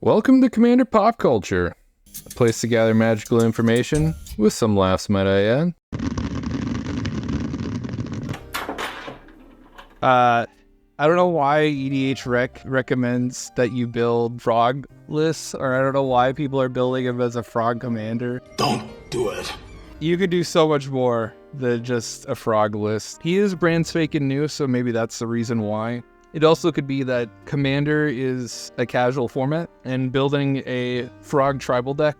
Welcome to Commander Pop Culture, a place to gather magical information with some laughs, might I add. I don't know why EDH recommends that you build frog lists, or I don't know why people are building him as a frog commander. Don't do it. You could do so much more than just a frog list. He is brand spanking new, so maybe that's the reason why. It also could be that Commander is a casual format, and building a frog tribal deck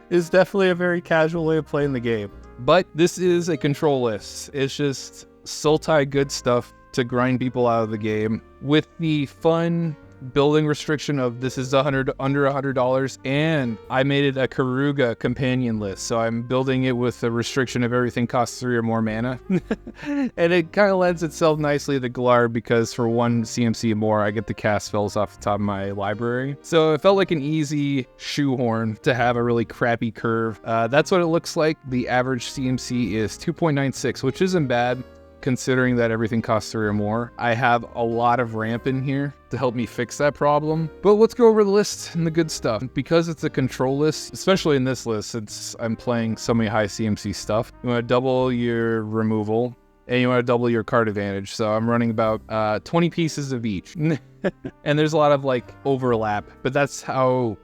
is definitely a very casual way of playing the game. But this is a control list. It's just Sultai good stuff to grind people out of the game with the fun building restriction of this is under $100, and I made it a Karuga companion list, so I'm building it with the restriction of everything costs 3 or more mana. And it kind of lends itself nicely to Glarb because for 1 CMC more I get to cast spells off the top of my library. So it felt like an easy shoehorn to have a really crappy curve. That's what it looks like. The average CMC is 2.96, which isn't bad considering that everything costs 3 or more. I have a lot of ramp in here to help me fix that problem. But let's go over the list and the good stuff. Because it's a control list, especially in this list, since I'm playing so many high CMC stuff, you want to double your removal, and you want to double your card advantage. So I'm running about 20 pieces of each. And there's a lot of like overlap, but that's how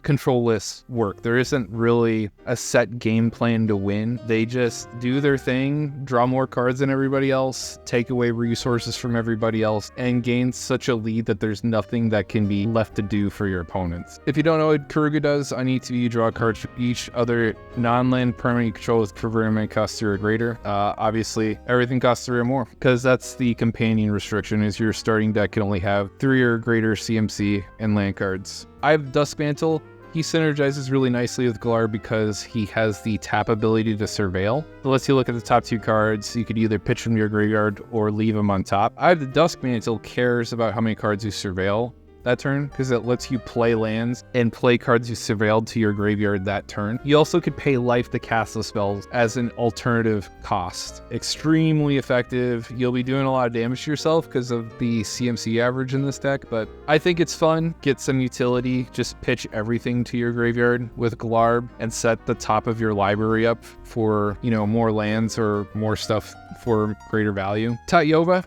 control lists work. There isn't really a set game plan to win. They just do their thing, draw more cards than everybody else, take away resources from everybody else, and gain such a lead that there's nothing that can be left to do for your opponents. If you don't know what Karuga does, on ETB you draw cards for each other non-land permanent you control with conversion cost 3 or greater. Obviously, everything costs 3 or more, because that's the companion restriction, is your starting deck can only have 3 or greater CMC and land cards. I have Dusk Mantle. He synergizes really nicely with Glarb because he has the tap ability to surveil. It lets you look at the top 2 cards. You could either pitch them to your graveyard or leave them on top. I have the Dusk Mantle cares about how many cards you surveil that turn, because it lets you play lands and play cards you surveilled to your graveyard that turn. You also could pay life to cast those spells as an alternative cost. Extremely effective. You'll be doing a lot of damage to yourself because of the CMC average in this deck, but I think it's fun. Get some utility. Just pitch everything to your graveyard with Glarb and set the top of your library up for, more lands or more stuff for greater value. Tatyova.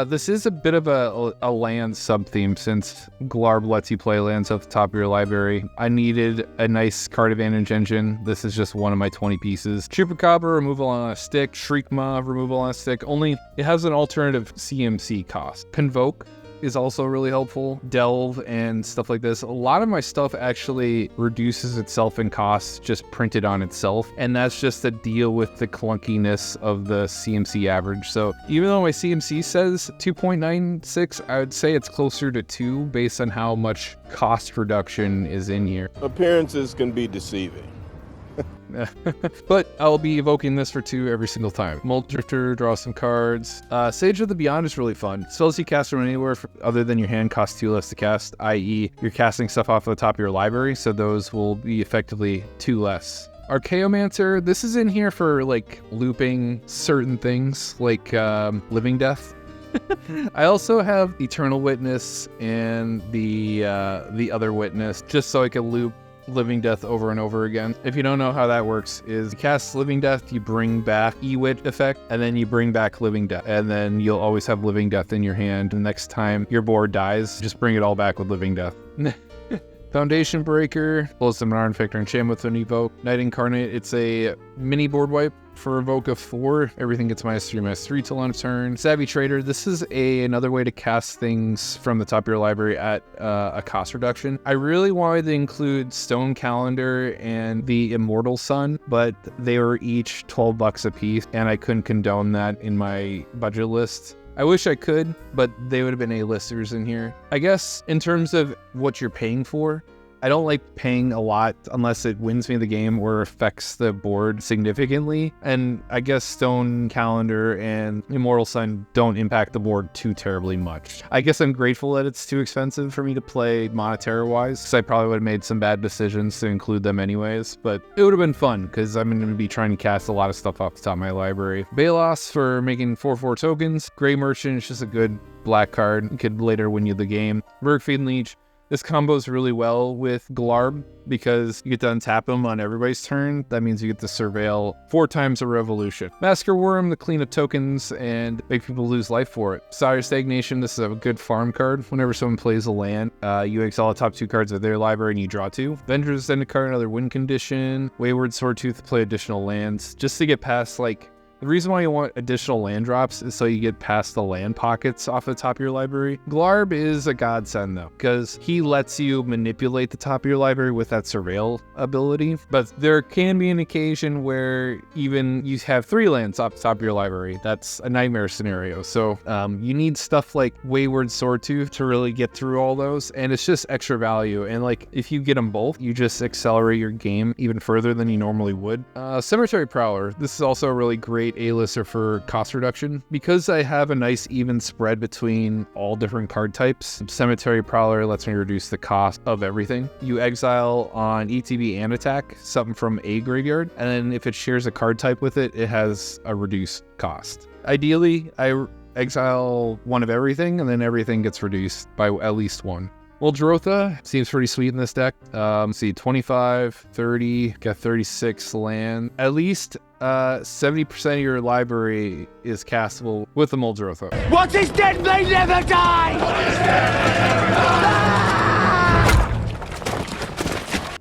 This is a bit of a land sub-theme since Glarb lets you play lands off the top of your library. I needed a nice card advantage engine. This is just one of my 20 pieces. Chupacabra removal on a stick. Shriekmaw removal on a stick. Only it has an alternative CMC cost. Convoke is also really helpful. Delve and stuff like this. A lot of my stuff actually reduces itself in cost just printed on itself, and that's just to deal with the clunkiness of the CMC average. So even though my CMC says 2.96, I would say it's closer to 2 based on how much cost reduction is in here. Appearances can be deceiving. But I'll be evoking this for 2 every single time. Mold Drifter, draw some cards. Sage of the Beyond is really fun. Spells you cast from anywhere other than your hand cost 2 less to cast, i.e. you're casting stuff off the top of your library, so those will be effectively 2 less. Archaeomancer, this is in here for like looping certain things like Living Death. I also have Eternal Witness and the other Witness, just so I can loop Living Death over and over again. If you don't know how that works, is you cast Living Death, you bring back Ewit effect, and then you bring back Living Death, and then you'll always have Living Death in your hand. The next time your board dies, just bring it all back with Living Death. Foundation Breaker, blows summon an artifact or enchantment with an evoke. Night Incarnate, it's a mini board wipe for evoke of 4. Everything gets -3/-3 till end of turn. Savvy Trader, this is another way to cast things from the top of your library at a cost reduction. I really wanted to include Stone Calendar and the Immortal Sun, but they were each $12 a piece, and I couldn't condone that in my budget list. I wish I could, but they would have been A-listers in here. I guess in terms of what you're paying for, I don't like paying a lot unless it wins me the game or affects the board significantly. And I guess Stone Calendar and Immortal Sun don't impact the board too terribly much. I guess I'm grateful that it's too expensive for me to play monetary-wise, because I probably would have made some bad decisions to include them anyways. But it would have been fun, because I'm going to be trying to cast a lot of stuff off the top of my library. Balos for making 4/4 tokens. Grey Merchant is just a good black card. It could later win you the game. Murkfeed Leech. This combos really well with Glarb because you get to untap him on everybody's turn. That means you get to surveil 4 times a revolution. Massacre Worm to clean up tokens and make people lose life for it. Sire Stagnation, this is a good farm card. Whenever someone plays a land, you exile the top 2 cards of their library and you draw 2. Venger's End card, another win condition. Wayward Swordtooth to play additional lands just to get past like. The reason why you want additional land drops is so you get past the land pockets off the top of your library. Glarb is a godsend though, because he lets you manipulate the top of your library with that surveil ability. But there can be an occasion where even you have 3 lands off the top of your library. That's a nightmare scenario. So you need stuff like Wayward Swordtooth to really get through all those. And it's just extra value. And like if you get them both, you just accelerate your game even further than you normally would. Cemetery Prowler. This is also a really great A-lister for cost reduction. Because I have a nice even spread between all different card types, Cemetery Prowler lets me reduce the cost of everything. You exile on ETB and attack something from a graveyard, and then if it shares a card type with it, it has a reduced cost. Ideally, I exile one of everything, and then everything gets reduced by at least 1. Well, Drotha seems pretty sweet in this deck. See, 25, 30, got 36 land. At least 70% of your library is castable with the Muldrotha. What is dead may never die!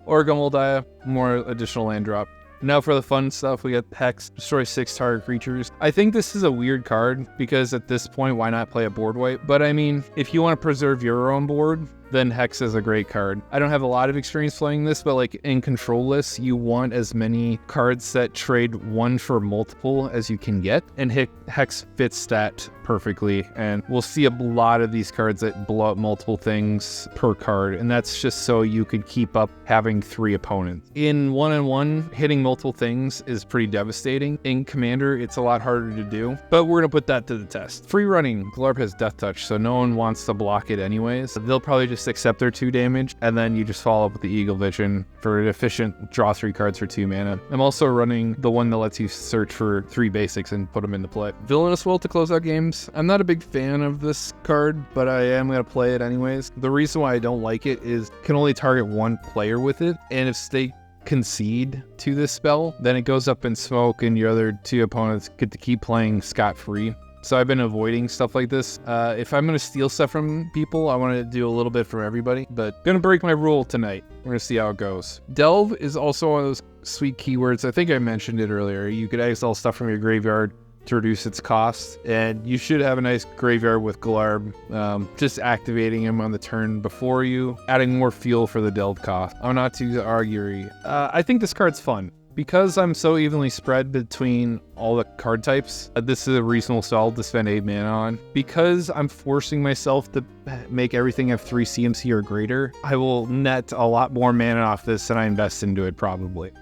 Oregon Moldiah, more additional land drop. Now for the fun stuff, we got Hex, destroy 6 target creatures. I think this is a weird card because at this point, why not play a board wipe? But I mean, if you want to preserve your own board, then Hex is a great card. I don't have a lot of experience playing this, but like in control lists, you want as many cards that trade 1 for multiple as you can get, and Hex fits that perfectly. And we'll see a lot of these cards that blow up multiple things per card, and that's just so you could keep up having 3 opponents. In 1-on-1, hitting multiple things is pretty devastating. In Commander, it's a lot harder to do, but we're gonna put that to the test. Free running, Glarb has Death Touch, so no one wants to block it anyways. They'll probably just accept their 2 damage, and then you just follow up with the Eagle Vision for an efficient draw 3 cards for 2 mana. I'm also running the one that lets you search for 3 basics and put them into play. Villainous Will to close out games. I'm not a big fan of this card, but I am going to play it anyways. The reason why I don't like it is can only target 1 player with it, and if they concede to this spell, then it goes up in smoke and your other 2 opponents get to keep playing scot-free. So I've been avoiding stuff like this. If I'm going to steal stuff from people, I want to do a little bit from everybody, but going to break my rule tonight. We're going to see how it goes. Delve is also one of those sweet keywords. I think I mentioned it earlier. You could exile stuff from your graveyard to reduce its cost, and you should have a nice graveyard with Glarb, just activating him on the turn before you, adding more fuel for the Delve cost. I'm not too arguing. I think this card's fun. Because I'm so evenly spread between all the card types, this is a reasonable spell to spend 8 mana on. Because I'm forcing myself to make everything have 3 CMC or greater, I will net a lot more mana off this than I invest into it probably.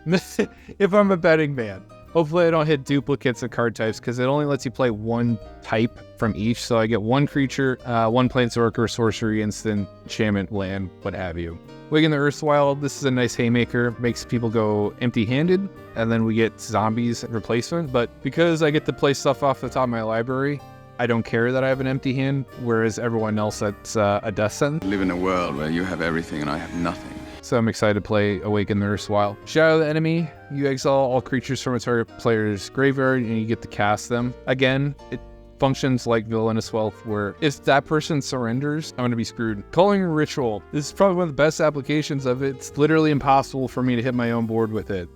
If I'm a betting man. Hopefully I don't hit duplicates of card types because it only lets you play 1 type from each. So I get 1 creature, 1 planeswalker, sorcery, instant, enchantment, land, what have you. Wigan the Earthwild, this is a nice haymaker, makes people go empty-handed, and then we get zombies replacement. But because I get to play stuff off the top of my library, I don't care that I have an empty hand, whereas everyone else that's a death sentence. I live in a world where you have everything and I have nothing. So I'm excited to play Awaken the Earthwild. Shadow the Enemy, you exile all creatures from a target player's graveyard and you get to cast them. Again, it functions like Villainous Wealth, where if that person surrenders, I'm going to be screwed. Culling Ritual, this is probably one of the best applications of it. It's literally impossible for me to hit my own board with it.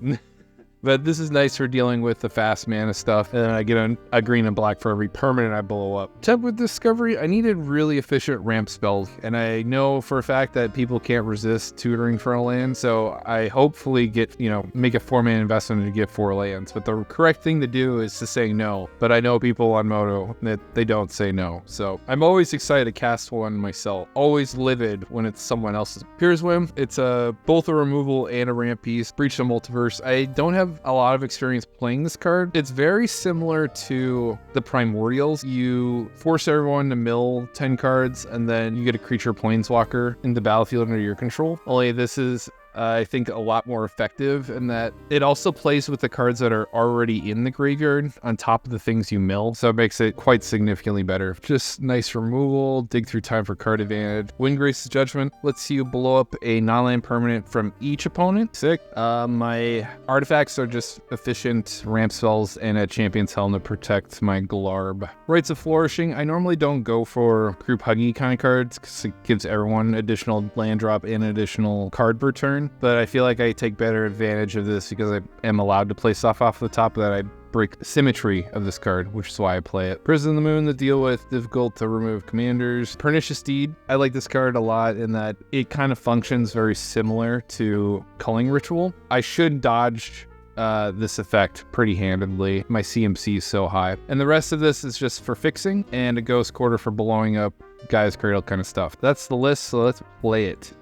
But this is nice for dealing with the fast mana stuff, and then I get a green and black for every permanent I blow up. Template Discovery, I needed really efficient ramp spells, and I know for a fact that people can't resist tutoring for a land, so I hopefully get, make a 4-mana investment to get 4 lands. But the correct thing to do is to say no, but I know people on Moto that they don't say no. So I'm always excited to cast one myself, always livid when it's someone else's. Piers Whim, it's both a removal and a ramp piece. Breach the Multiverse, I don't have a lot of experience playing this card. It's very similar to the Primordials. You force everyone to mill 10 cards and then you get a creature planeswalker in the battlefield under your control. Only this is I think a lot more effective in that it also plays with the cards that are already in the graveyard on top of the things you mill, so it makes it quite significantly better. Just nice removal, dig through time for card advantage. Windgrace's Judgment lets you blow up a non-land permanent from each opponent. Sick. My artifacts are just efficient ramp spells and a Champion's Helm to protect my Glarb. Rites of Flourishing, I normally don't go for group huggy kind of cards because it gives everyone additional land drop and additional card per turn, but I feel like I take better advantage of this because I am allowed to play stuff off the top that I break symmetry of this card, which is why I play it. Prison of the Moon to deal with difficult to remove commanders. Pernicious Deed, I like this card a lot in that it kind of functions very similar to Culling Ritual. I should dodge this effect pretty handedly. My CMC is so high. And the rest of this is just for fixing and a Ghost Quarter for blowing up Guy's Cradle kind of stuff. That's the list, so let's play it.